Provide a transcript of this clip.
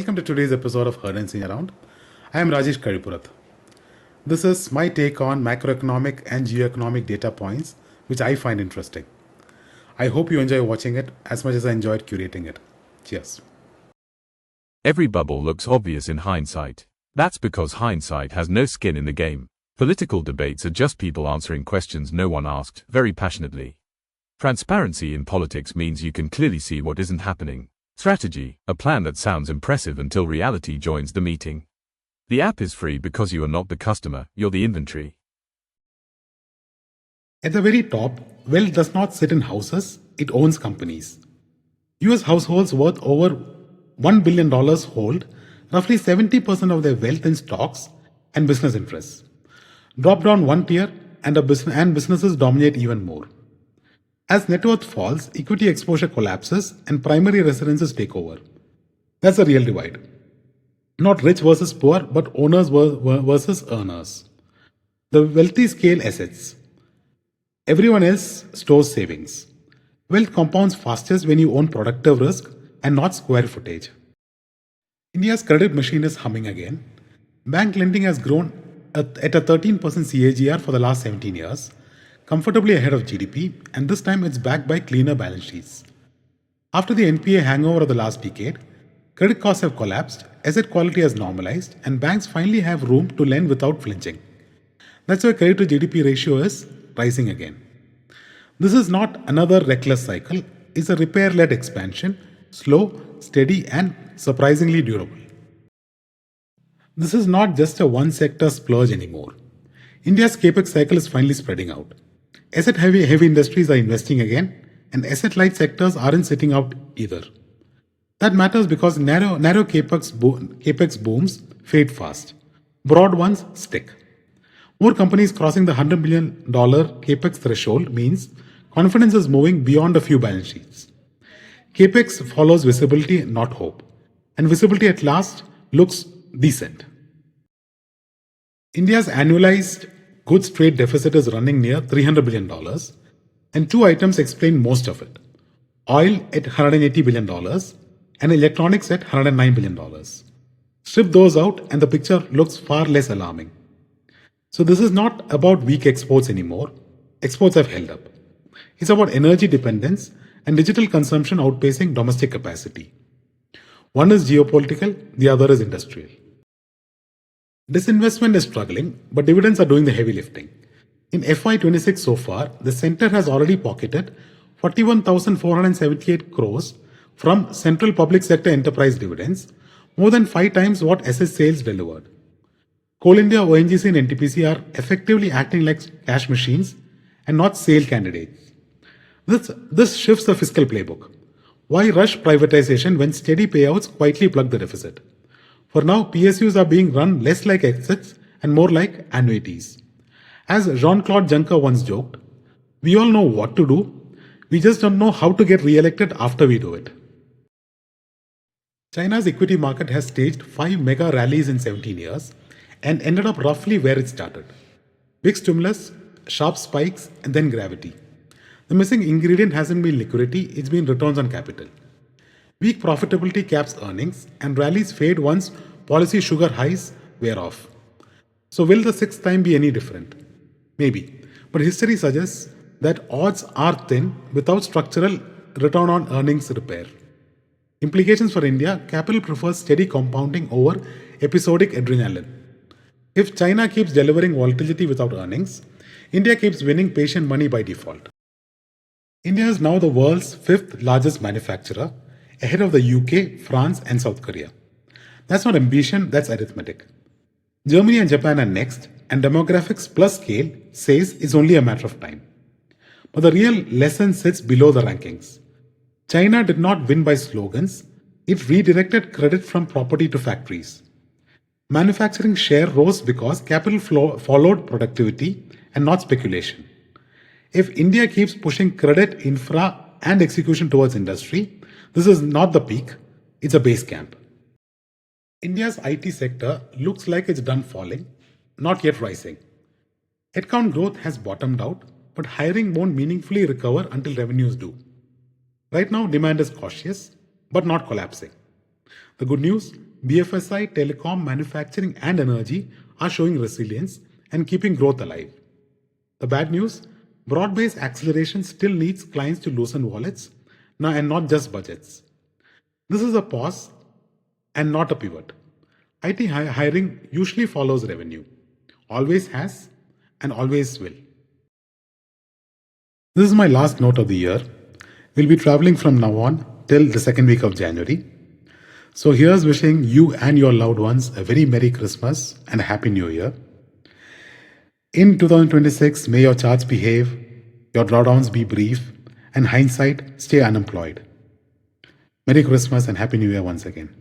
welcome to today's episode of Heard and Seen Around. I am Rajesh Karipurath. This is my take on macroeconomic and geoeconomic data points, which I find interesting. I hope you enjoy watching it as much as I enjoyed curating it. Cheers. Every bubble looks obvious in hindsight. That's because hindsight has no skin in the game. Political debates are just people answering questions no one asked, very passionately. Transparency in politics means you can clearly see what isn't happening. Strategy, a plan that sounds impressive until reality joins the meeting. The app is free because you are not the customer, you're the inventory. At the very top, wealth does not sit in houses, it owns companies. US households worth over $1 billion hold roughly 70% of their wealth in stocks and business interests. Drop down one tier and businesses dominate even more. As net worth falls, equity exposure collapses and primary residences take over. That's the real divide. Not rich versus poor, but owners versus earners. The wealthy scale assets. Everyone else stores savings. Wealth compounds fastest when you own productive risk and not square footage. India's credit machine is humming again. Bank lending has grown at a 13% CAGR for the last 17 years, comfortably ahead of GDP, and this time it's backed by cleaner balance sheets. After the NPA hangover of the last decade, credit costs have collapsed, asset quality has normalized, and banks finally have room to lend without flinching. That's why credit to GDP ratio is rising again. This is not another reckless cycle, it's a repair-led expansion, slow, steady, and surprisingly durable. This is not just a one-sector splurge anymore. India's Capex cycle is finally spreading out. Asset-heavy industries are investing again, and asset-light sectors aren't sitting out either. That matters because narrow Capex booms fade fast. Broad ones stick. More companies crossing the $100 million Capex threshold means confidence is moving beyond a few balance sheets. Capex follows visibility, not hope. And visibility at last looks decent. India's annualized goods trade deficit is running near $300 billion, and two items explain most of it. Oil at $180 billion and electronics at $109 billion. Strip those out and the picture looks far less alarming. So this is not about weak exports anymore. Exports have held up. It's about energy dependence and digital consumption outpacing domestic capacity. One is geopolitical, the other is industrial. Disinvestment is struggling, but dividends are doing the heavy lifting. In FY26 so far, the centre has already pocketed 41,478 crores from central public sector enterprise dividends, more than 5 times what SS sales delivered. Coal India, ONGC and NTPC are effectively acting like cash machines and not sale candidates. This shifts the fiscal playbook. Why rush privatization when steady payouts quietly plug the deficit? For now, PSUs are being run less like exits and more like annuities. As Jean-Claude Juncker once joked, we all know what to do, we just don't know how to get re-elected after we do it. China's equity market has staged 5 mega rallies in 17 years and ended up roughly where it started. Big stimulus, sharp spikes, and then gravity. The missing ingredient hasn't been liquidity, it's been returns on capital. Weak profitability caps earnings and rallies fade once policy sugar highs wear off. So will the sixth time be any different? Maybe. But history suggests that odds are thin without structural return on earnings repair. Implications for India, capital prefers steady compounding over episodic adrenaline. If China keeps delivering volatility without earnings, India keeps winning patient money by default. India is now the world's 5th largest manufacturer, ahead of the UK, France, and South Korea. That's not ambition, that's arithmetic. Germany and Japan are next, and demographics plus scale says it's only a matter of time. But the real lesson sits below the rankings. China did not win by slogans, it redirected credit from property to factories. Manufacturing share rose because capital followed productivity and not speculation. If India keeps pushing credit, infra, and execution towards industry, this is not the peak, it's a base camp. India's IT sector looks like it's done falling, not yet rising. Headcount growth has bottomed out, but hiring won't meaningfully recover until revenues do. Right now, demand is cautious, but not collapsing. The good news, BFSI, telecom, manufacturing, and energy are showing resilience and keeping growth alive. The bad news, broad-based acceleration still needs clients to loosen wallets now and not just budgets. This is a pause and not a pivot. IT hiring usually follows revenue, always has and always will. This is my last note of the year. We'll be traveling from now on till the second week of January. So here's wishing you and your loved ones a very Merry Christmas and a Happy New Year. In 2026, may your charts behave, your drawdowns be brief, and hindsight stay unemployed. Merry Christmas and Happy New Year once again.